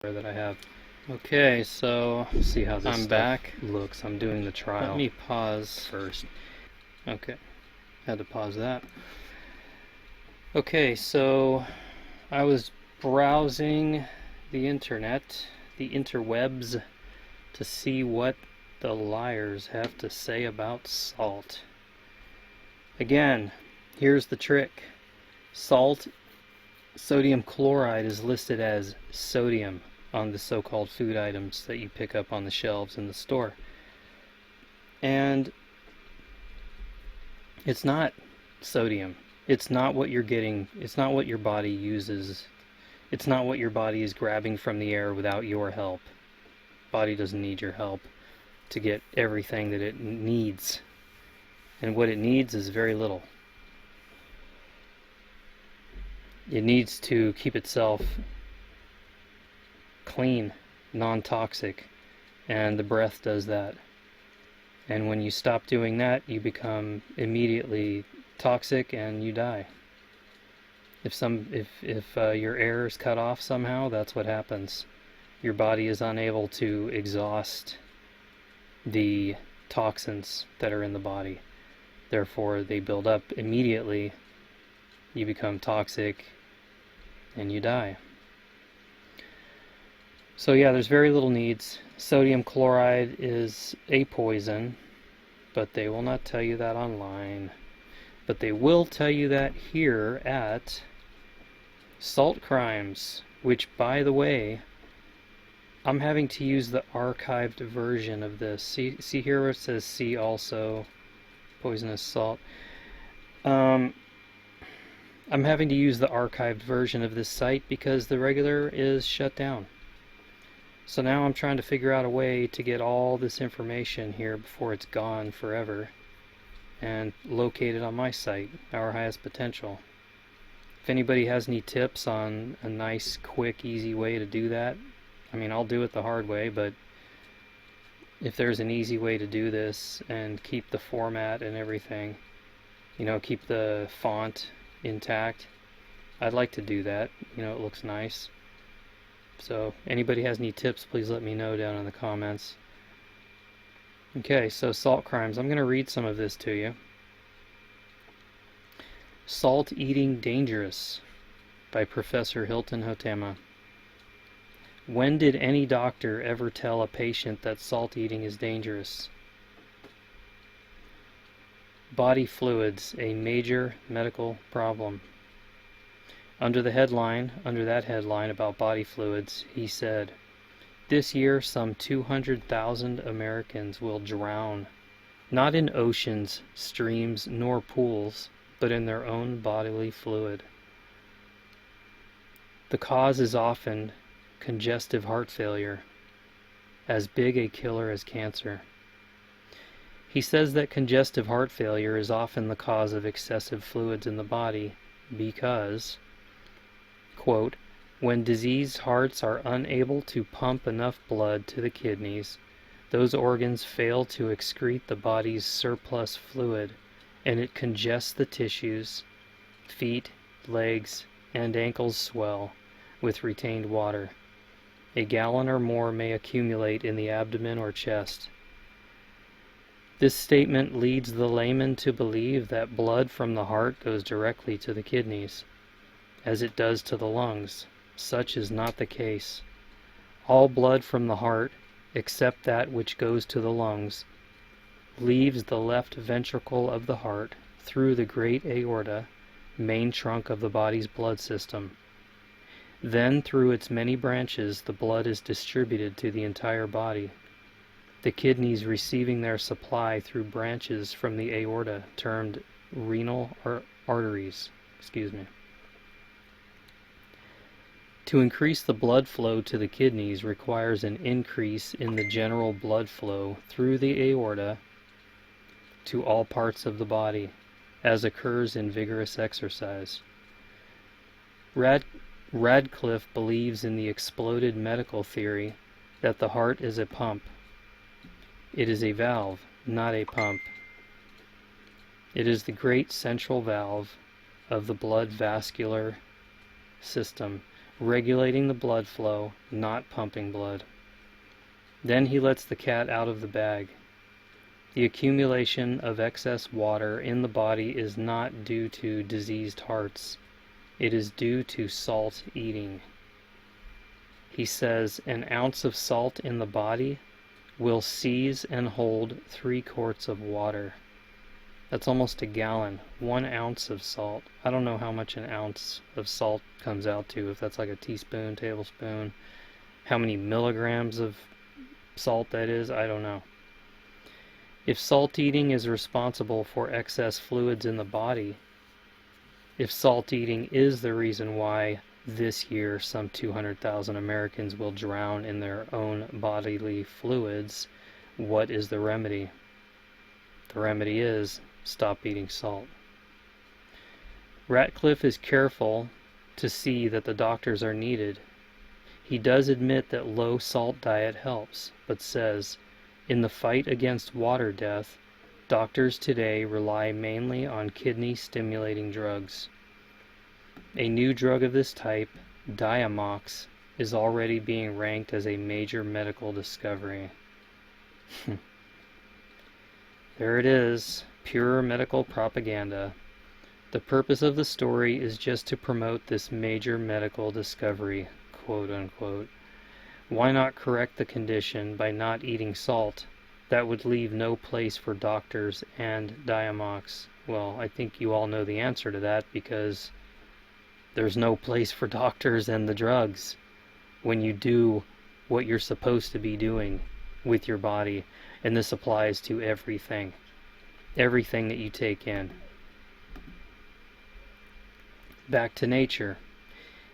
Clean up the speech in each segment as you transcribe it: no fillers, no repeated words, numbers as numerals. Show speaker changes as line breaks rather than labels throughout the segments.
that I have. Okay, so
See how this
I'm back.
looks. I'm doing the trial.
Let me pause
first.
Okay, had to pause that. Okay, so I was browsing the internet, the interwebs, to see what the liars have to say about salt. Again, here's the trick. Sodium chloride is listed as sodium on the so-called food items that you pick up on the shelves in the store. And it's not sodium. It's not what you're getting. It's not what your body uses. It's not what your body is grabbing from the air without your help. Body doesn't need your help to get everything that it needs. And what it needs is very little. It needs to keep itself clean, non-toxic, and the breath does that. And when you stop doing that, you become immediately toxic and you die. If your air is cut off somehow, that's what happens. Your body is unable to exhaust the toxins that are in the body. Therefore, they build up immediately. You become toxic and you die. So yeah, there's very little needs. Sodium chloride is a poison, but they will not tell you that online. But they will tell you that here at SaltCrimes, which, by the way, I'm having to use the archived version of this. See here where it says "see also poisonous salt." I'm having to use the archived version of this site because the regular is shut down. So now I'm trying to figure out a way to get all this information here before it's gone forever and locate it on my site, Our Highest Potential. If anybody has any tips on a nice, quick, easy way to do that, I mean, I'll do it the hard way, but if there's an easy way to do this and keep the format and everything, you know, keep the font intact, I'd like to do that. You know, it looks nice. So anybody has any tips, please let me know down in the comments. Okay, so SaltCrimes. I'm going to read some of this to you. Salt Eating Dangerous by Professor Hilton Hotema. When did any doctor ever tell a patient that salt eating is dangerous? Body fluids, a major medical problem. Under that headline about body fluids, he said, "This year some 200,000 Americans will drown, not in oceans, streams, nor pools, but in their own bodily fluid. The cause is often congestive heart failure, as big a killer as cancer." He says that congestive heart failure is often the cause of excessive fluids in the body because, quote, "when diseased hearts are unable to pump enough blood to the kidneys, those organs fail to excrete the body's surplus fluid, and it congests the tissues. Feet, legs, and ankles swell with retained water. A gallon or more may accumulate in the abdomen or chest. This statement leads the layman to believe that blood from the heart goes directly to the kidneys, as it does to the lungs. Such is not the case. All blood from the heart, except that which goes to the lungs, leaves the left ventricle of the heart through the great aorta, main trunk of the body's blood system. Then through its many branches the blood is distributed to the entire body, the kidneys receiving their supply through branches from the aorta termed renal arteries. To increase the blood flow to the kidneys requires an increase in the general blood flow through the aorta to all parts of the body, as occurs in vigorous exercise. Radcliffe believes in the exploded medical theory that the heart is a pump. It is a valve, not a pump. It is the great central valve of the blood vascular system, regulating the blood flow, not pumping blood. Then he lets the cat out of the bag. The accumulation of excess water in the body is not due to diseased hearts. It is due to salt eating. He says an ounce of salt in the body will seize and hold 3 quarts of water. That's almost a gallon. 1 ounce of salt. I don't know how much an ounce of salt comes out to, if that's like a teaspoon, tablespoon. How many milligrams of salt that is, I don't know. If salt eating is responsible for excess fluids in the body, if salt eating is the reason why this year some 200,000 Americans will drown in their own bodily fluids, what is the remedy? The remedy is stop eating salt. Ratcliffe is careful to see that the doctors are needed. He does admit that low salt diet helps, but says, in the fight against water death, doctors today rely mainly on kidney-stimulating drugs. A new drug of this type, Diamox, is already being ranked as a major medical discovery. There it is, pure medical propaganda. The purpose of the story is just to promote this major medical discovery, quote unquote. Why not correct the condition by not eating salt? That would leave no place for doctors and Diamox. Well, I think you all know the answer to that, because there's no place for doctors and the drugs when you do what you're supposed to be doing with your body. And this applies to everything. Everything that you take in. Back to Nature.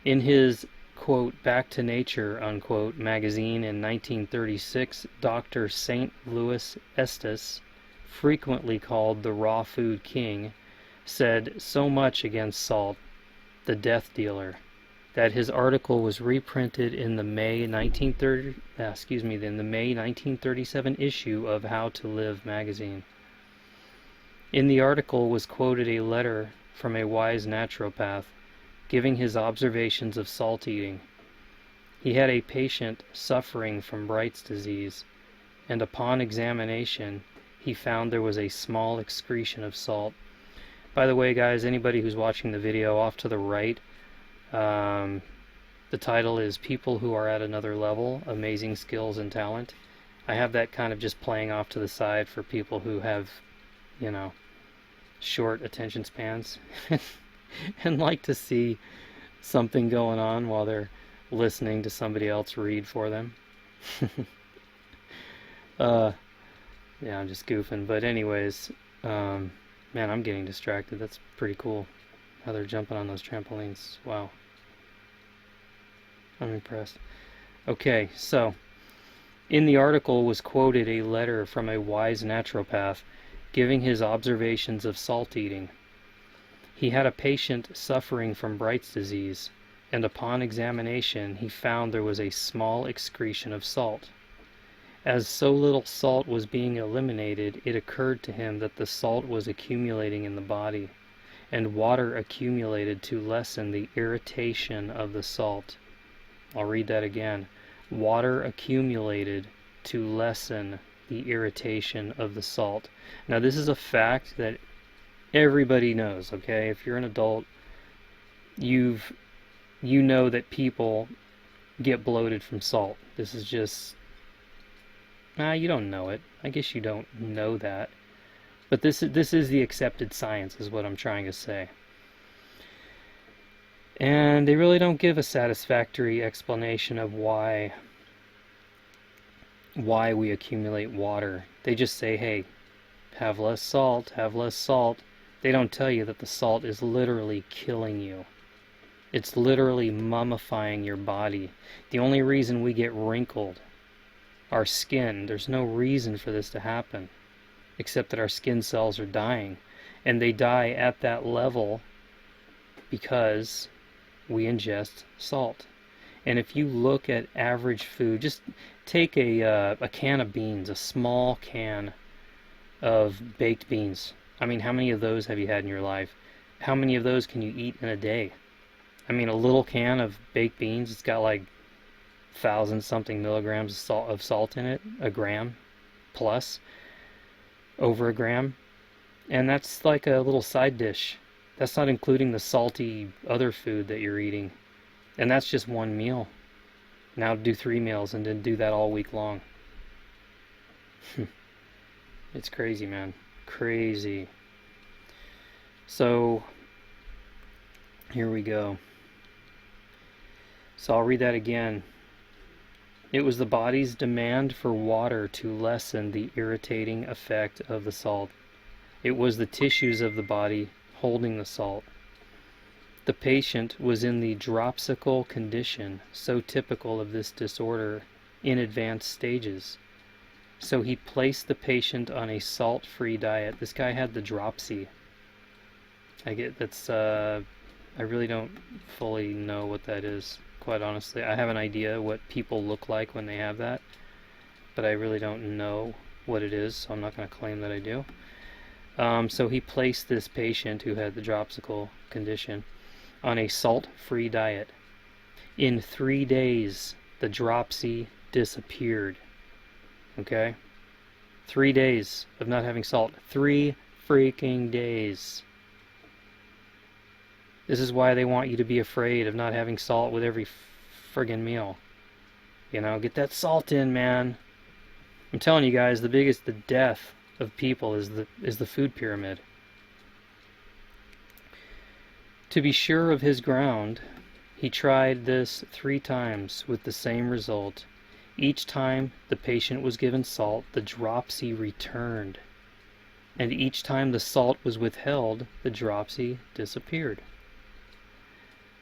In his, quote, Back to Nature, unquote, magazine in 1936, Dr. St. Louis Estes, frequently called the raw food king, said so much against salt, the death dealer, that his article was reprinted in the May 1937 issue of How to Live magazine. In the article was quoted a letter from a wise naturopath giving his observations of salt eating. He had a patient suffering from Bright's disease, and upon examination he found there was a small excretion of salt. By the way, guys, anybody who's watching the video, off to the right, the title is People Who Are at Another Level, Amazing Skills and Talent. I have that kind of just playing off to the side for people who have, you know, short attention spans and like to see something going on while they're listening to somebody else read for them. Yeah, I'm just goofing, but anyways, man, I'm getting distracted. That's pretty cool how they're jumping on those trampolines. Wow, I'm impressed. Okay, so in the article was quoted a letter from a wise naturopath giving his observations of salt eating. He had a patient suffering from Bright's disease, and upon examination he found there was a small excretion of salt. As so little salt was being eliminated, it occurred to him that the salt was accumulating in the body, and water accumulated to lessen the irritation of the salt. I'll read that again. Water accumulated to lessen the irritation of the salt. Now, this is a fact that everybody knows, okay? If you're an adult, you know that people get bloated from salt. This is just, you don't know it. I guess you don't know that. But this is the accepted science, is what I'm trying to say. And they really don't give a satisfactory explanation of why we accumulate water. They just say, hey, have less salt, have less salt. They don't tell you that the salt is literally killing you. It's literally mummifying your body. The only reason we get wrinkled, our skin, there's no reason for this to happen, except that our skin cells are dying. And they die at that level because we ingest salt. And if you look at average food, just take a can of beans, a small can of baked beans. I mean, how many of those have you had in your life? How many of those can you eat in a day? I mean, a little can of baked beans, it's got like 1,000-something milligrams of salt in it, a gram plus, over a gram. And that's like a little side dish. That's not including the salty other food that you're eating. And that's just one meal. Now do 3 meals and then do that all week long. It's crazy, man. Crazy. So, here we go. So I'll read that again. It was the body's demand for water to lessen the irritating effect of the salt. It was the tissues of the body holding the salt. The patient was in the dropsical condition, so typical of this disorder in advanced stages. So he placed the patient on a salt-free diet. This guy had the dropsy. I really don't fully know what that is, quite honestly. I have an idea what people look like when they have that, but I really don't know what it is, so I'm not going to claim that I do. So he placed this patient who had the dropsical condition on a salt-free diet. In 3 days, the dropsy disappeared. Okay? 3 days of not having salt. 3 freaking days. This is why they want you to be afraid of not having salt with every friggin' meal. You know, get that salt in, man. I'm telling you guys, the death of people is the food pyramid. To be sure of his ground, he tried this 3 times with the same result. Each time the patient was given salt, the dropsy returned. And each time the salt was withheld, the dropsy disappeared.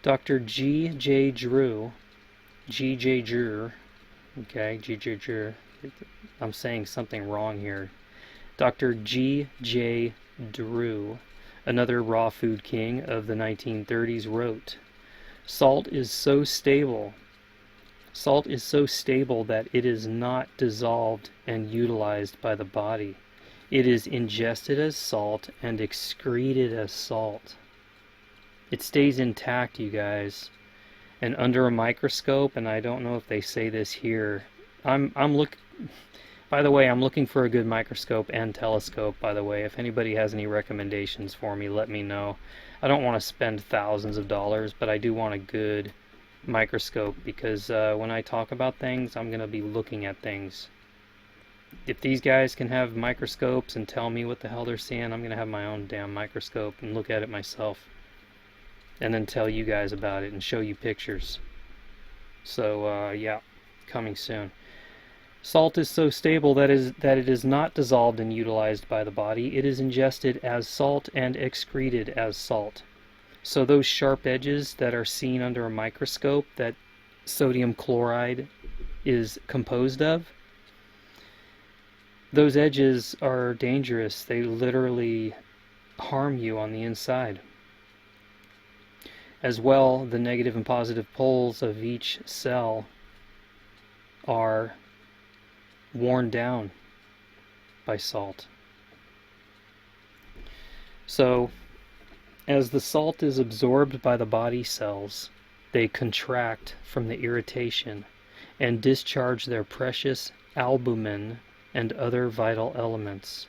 Dr. G.J. Drew, okay, G.J. Drew, I'm saying something wrong here. Dr. G.J. Drew, another raw food king of the 1930s, wrote, Salt is so stable that it is not dissolved and utilized by the body. It is ingested as salt and excreted as salt. It stays intact, you guys. And under a microscope, and I don't know if they say this here, by the way, I'm looking for a good microscope and telescope, by the way. If anybody has any recommendations for me, let me know. I don't want to spend thousands of dollars, but I do want a good microscope, because when I talk about things, I'm going to be looking at things. If these guys can have microscopes and tell me what the hell they're seeing, I'm going to have my own damn microscope and look at it myself. And then tell you guys about it and show you pictures. So, yeah, coming soon. Salt is so stable that it is not dissolved and utilized by the body. It is ingested as salt and excreted as salt. So those sharp edges that are seen under a microscope that sodium chloride is composed of, those edges are dangerous. They literally harm you on the inside. As well, the negative and positive poles of each cell are worn down by salt. So, as the salt is absorbed by the body cells, they contract from the irritation and discharge their precious albumin and other vital elements.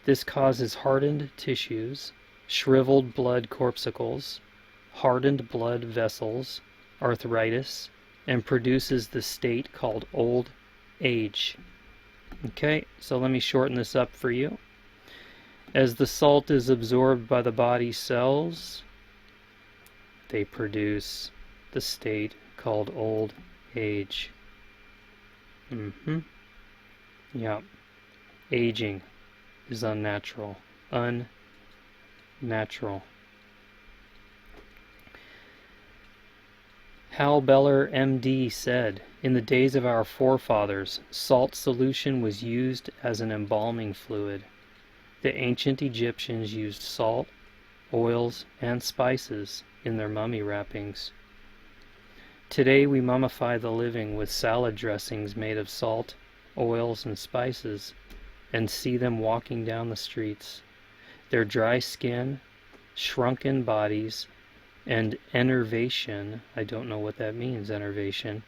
This causes hardened tissues, shriveled blood corpuscles, hardened blood vessels, arthritis, and produces the state called old age. Okay, so let me shorten this up for you. As the salt is absorbed by the body cells, they produce the state called old age. Yeah. Aging is unnatural. Unnatural. Hal Beller, M.D., said, in the days of our forefathers, salt solution was used as an embalming fluid. The ancient Egyptians used salt, oils, and spices in their mummy wrappings. Today we mummify the living with salad dressings made of salt, oils, and spices, and see them walking down the streets. Their dry skin, shrunken bodies, and enervation, I don't know what that means, enervation,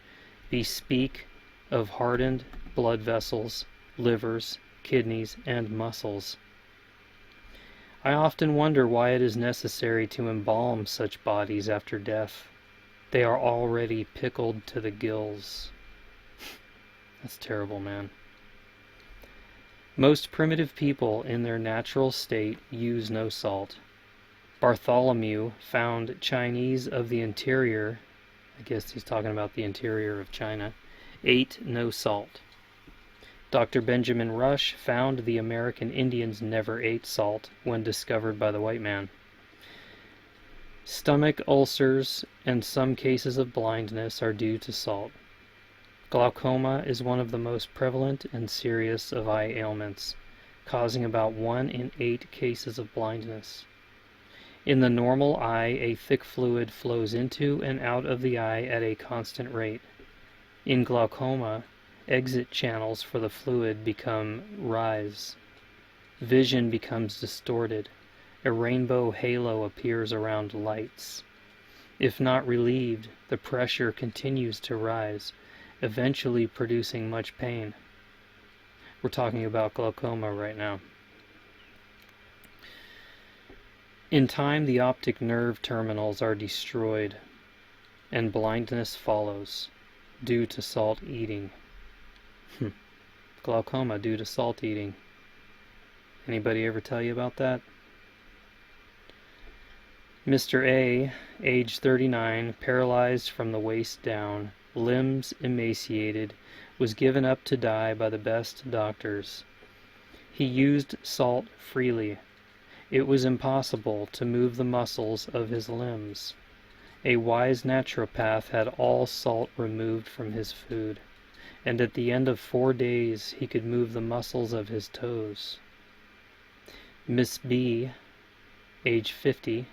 bespeak of hardened blood vessels, livers, kidneys, and muscles. I often wonder why it is necessary to embalm such bodies after death. They are already pickled to the gills. That's terrible, man. Most primitive people in their natural state use no salt. Bartholomew found Chinese of the interior, I guess he's talking about the interior of China, ate no salt. Dr. Benjamin Rush found the American Indians never ate salt when discovered by the white man. Stomach ulcers and some cases of blindness are due to salt. Glaucoma is one of the most prevalent and serious of eye ailments, causing about 1 in 8 cases of blindness. In the normal eye, a thick fluid flows into and out of the eye at a constant rate. In glaucoma, exit channels for the fluid become rise. Vision becomes distorted. A rainbow halo appears around lights. If not relieved, the pressure continues to rise, eventually producing much pain. We're talking about glaucoma right now. In time, the optic nerve terminals are destroyed, and blindness follows, due to salt eating. Glaucoma due to salt eating. Anybody ever tell you about that? Mr. A, age 39, paralyzed from the waist down, limbs emaciated, was given up to die by the best doctors. He used salt freely. It was impossible to move the muscles of his limbs. A wise naturopath had all salt removed from his food, and at the end of 4 days he could move the muscles of his toes. Miss B, age 50,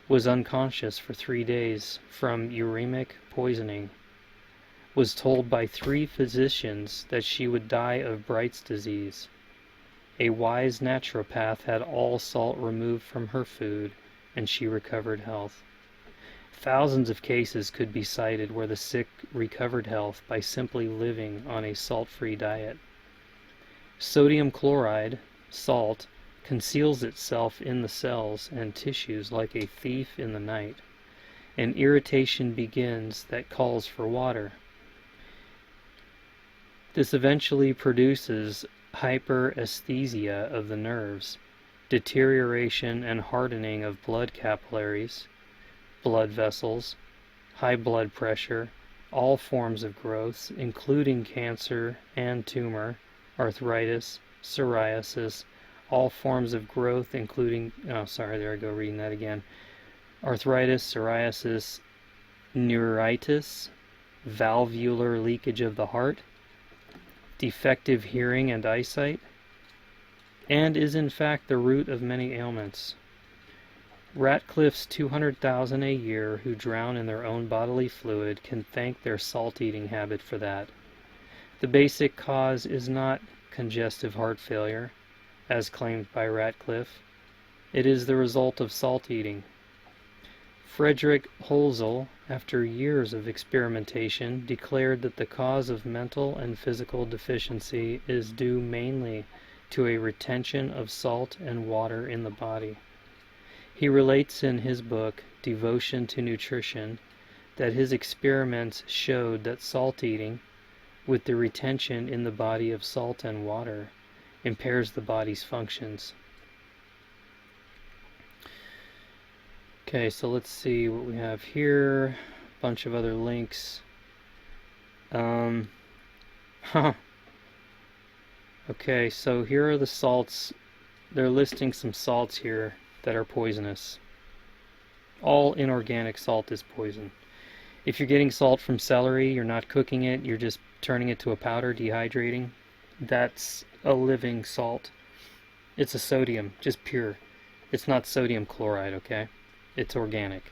was unconscious for 3 days from uremic poisoning. Was told by 3 physicians that she would die of Bright's disease. A wise naturopath had all salt removed from her food, and she recovered health. Thousands of cases could be cited where the sick recovered health by simply living on a salt-free diet. Sodium chloride, salt, conceals itself in the cells and tissues like a thief in the night. An irritation begins that calls for water. This eventually produces hyperesthesia of the nerves, deterioration and hardening of blood capillaries, blood vessels, high blood pressure, all forms of growths, including cancer and tumor, arthritis, psoriasis, all forms of growth, including, arthritis, psoriasis, neuritis, valvular leakage of the heart, defective hearing and eyesight, and is in fact the root of many ailments. Ratcliffe's 200,000 a year who drown in their own bodily fluid can thank their salt-eating habit for that. The basic cause is not congestive heart failure, as claimed by Ratcliffe. It is the result of salt-eating. Frederick Holzel, after years of experimentation, declared that the cause of mental and physical deficiency is due mainly to a retention of salt and water in the body. He relates in his book, Devotion to Nutrition, that his experiments showed that salt eating, with the retention in the body of salt and water, impairs the body's functions. Okay, so let's see what we have here. A bunch of other links. Okay, so here are the salts. They're listing some salts here that are poisonous. All inorganic salt is poison. If you're getting salt from celery, you're not cooking it, you're just turning it to a powder, dehydrating, that's a living salt. It's a sodium, just pure. It's not sodium chloride, okay? It's organic.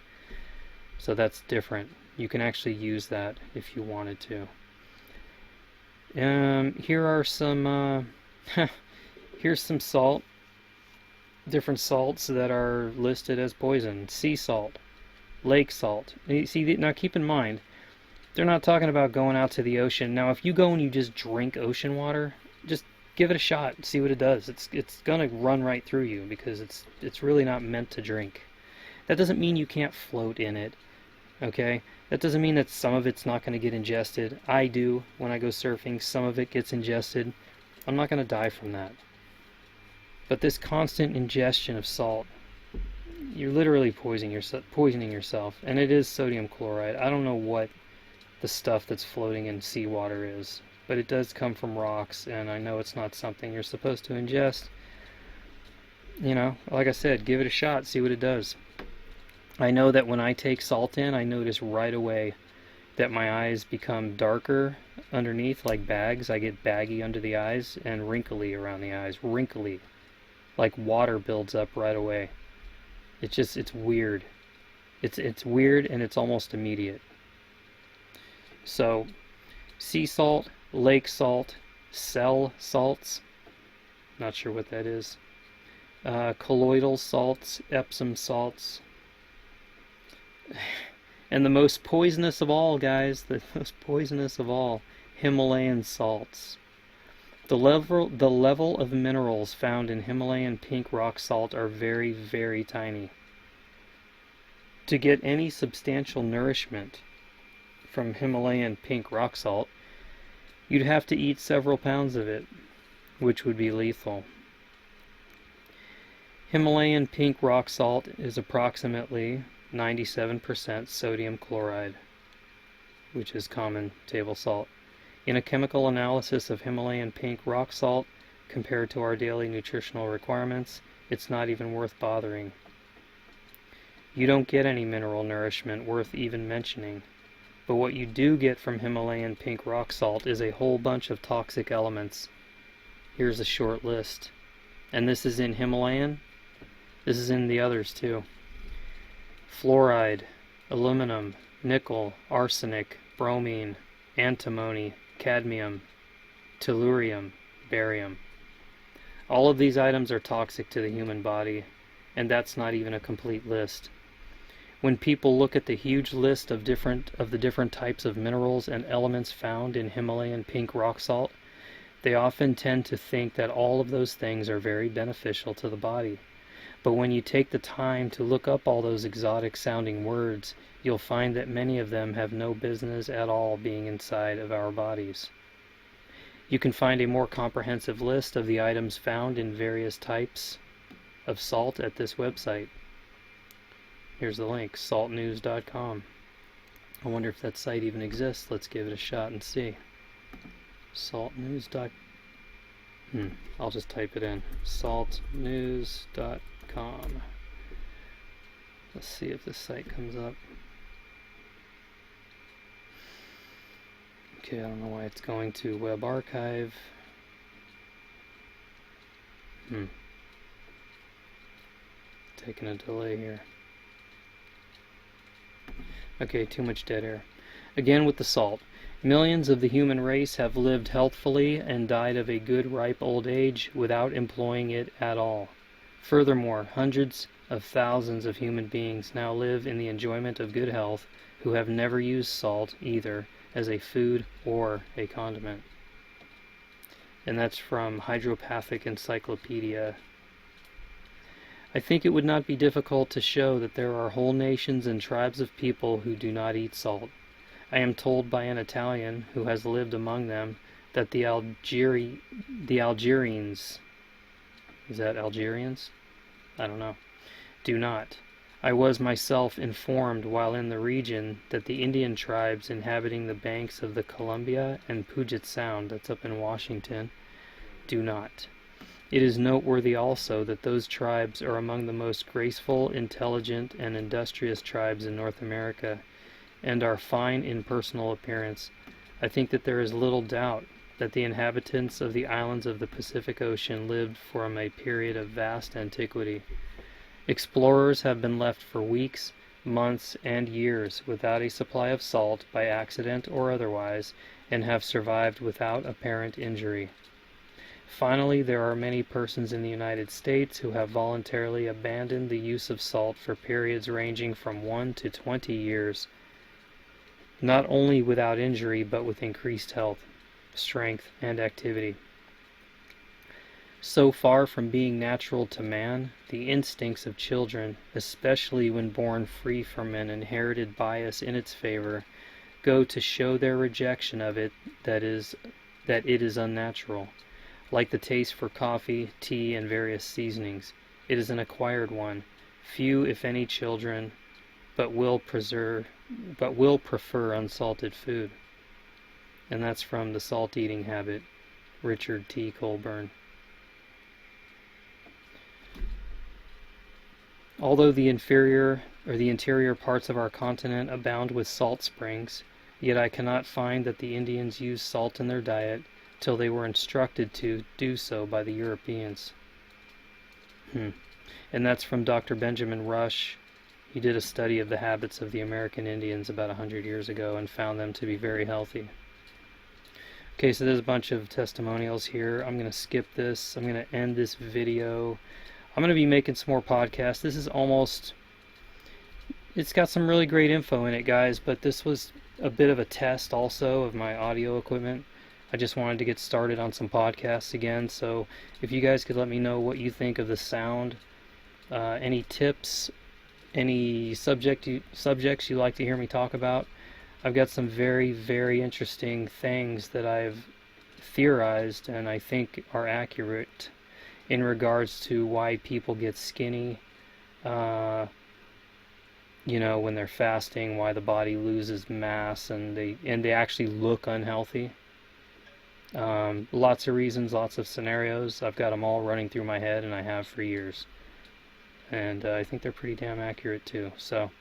So that's different. You can actually use that if you wanted to. Here are some, here's some salt. Different salts that are listed as poison. Sea salt, lake salt. See, now keep in mind, they're not talking about going out to the ocean. Now, if you go and you just drink ocean water, just give it a shot, see what it does. It's gonna run right through you because it's really not meant to drink. That doesn't mean you can't float in it, okay? That doesn't mean that some of it's not going to get ingested. I do when I go surfing. Some of it gets ingested. I'm not going to die from that. But this constant ingestion of salt, you're literally poisoning yourself. And it is sodium chloride. I don't know what the stuff that's floating in seawater is, but it does come from rocks, and I know it's not something you're supposed to ingest. You know, like I said, give it a shot, see what it does. I know that when I take salt in, I notice right away that my eyes become darker underneath, like bags. I get baggy under the eyes and wrinkly around the eyes. Wrinkly. Like water builds up right away. It's weird. It's weird, and it's almost immediate. So, sea salt, lake salt, cell salts, not sure what that is, colloidal salts, Epsom salts, and the most poisonous of all, guys, the most poisonous of all, Himalayan salts. The level of minerals found in Himalayan pink rock salt are very, very tiny. To get any substantial nourishment from Himalayan pink rock salt, you'd have to eat several pounds of it, which would be lethal. Himalayan pink rock salt is approximately 97% sodium chloride, which is common table salt. In a chemical analysis of Himalayan pink rock salt compared to our daily nutritional requirements, it's not even worth bothering. You don't get any mineral nourishment worth even mentioning, but what you do get from Himalayan pink rock salt is a whole bunch of toxic elements. Here's a short list. And this is in Himalayan. This is in the others too. Fluoride, aluminum, nickel, arsenic, bromine, antimony, cadmium, tellurium, barium. All of these items are toxic to the human body, and that's not even a complete list. When people look at the huge list of the different types of minerals and elements found in Himalayan pink rock salt, they often tend to think that all of those things are very beneficial to the body. But when you take the time to look up all those exotic sounding words, you'll find that many of them have no business at all being inside of our bodies. You can find a more comprehensive list of the items found in various types of salt at this website. Here's the link, saltnews.com. I wonder if that site even exists. Let's give it a shot and see. Saltnews.com. I'll just type it in. Saltnews.com. Let's see if this site comes up. Okay, I don't know why it's going to Web Archive. Taking a delay here. Okay, too much dead air. Again with the salt. Millions of the human race have lived healthfully and died of a good ripe old age without employing it at all. Furthermore, hundreds of thousands of human beings now live in the enjoyment of good health who have never used salt either as a food or a condiment. And that's from Hydropathic Encyclopedia. I think it would not be difficult to show that there are whole nations and tribes of people who do not eat salt. I am told by an Italian who has lived among them that the Algerians, is that Algerians? I don't know, do not. I was myself informed while in the region that the Indian tribes inhabiting the banks of the Columbia and Puget Sound, that's up in Washington, do not. It is noteworthy also that those tribes are among the most graceful, intelligent, and industrious tribes in North America, and are fine in personal appearance. I think that there is little doubt that the inhabitants of the islands of the Pacific Ocean lived from a period of vast antiquity. Explorers have been left for weeks, months, and years without a supply of salt by accident or otherwise, and have survived without apparent injury. Finally, there are many persons in the United States who have voluntarily abandoned the use of salt for periods ranging from 1 to 20 years, not only without injury but with increased health, strength, and activity. So far from being natural to man, the instincts of children, especially when born free from an inherited bias in its favor, go to show their rejection of it, that it is unnatural. Like the taste for coffee, tea, and various seasonings, it is an acquired one. Few, if any, children but will prefer unsalted food. And that's from The Salt Eating Habit, Richard T. Colburn. Although the interior parts of our continent abound with salt springs, yet I cannot find that the Indians used salt in their diet till they were instructed to do so by the Europeans. And that's from Dr. Benjamin Rush. He did a study of the habits of the American Indians about 100 years ago and found them to be very healthy. Okay, so there's a bunch of testimonials here. I'm going to skip this. I'm going to end this video. I'm going to be making some more podcasts. It's got some really great info in it, guys, but this was a bit of a test also of my audio equipment. I just wanted to get started on some podcasts again, so if you guys could let me know what you think of the sound, any tips, any subjects you'd like to hear me talk about. I've got some very, very interesting things that I've theorized and I think are accurate in regards to why people get skinny, when they're fasting, why the body loses mass and they actually look unhealthy. Lots of reasons, lots of scenarios. I've got them all running through my head, and I have for years. And I think they're pretty damn accurate too. So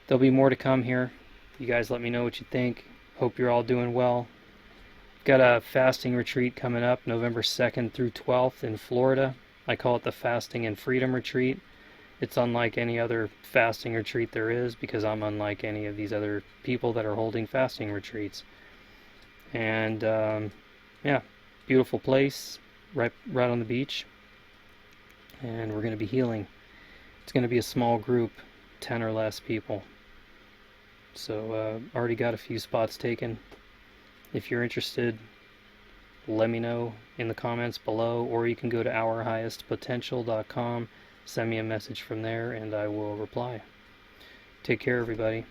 there'll be more to come here. You guys let me know what you think. Hope you're all doing well. Got a fasting retreat coming up November 2nd through 12th in Florida. I call it the Fasting and Freedom Retreat. It's unlike any other fasting retreat there is because I'm unlike any of these other people that are holding fasting retreats. And yeah, beautiful place, right on the beach. And we're going to be healing. It's going to be a small group, 10 or less people. So already got a few spots taken. If you're interested, let me know in the comments below, or you can go to ourhighestpotential.com, send me a message from there, and I will reply. Take care, everybody.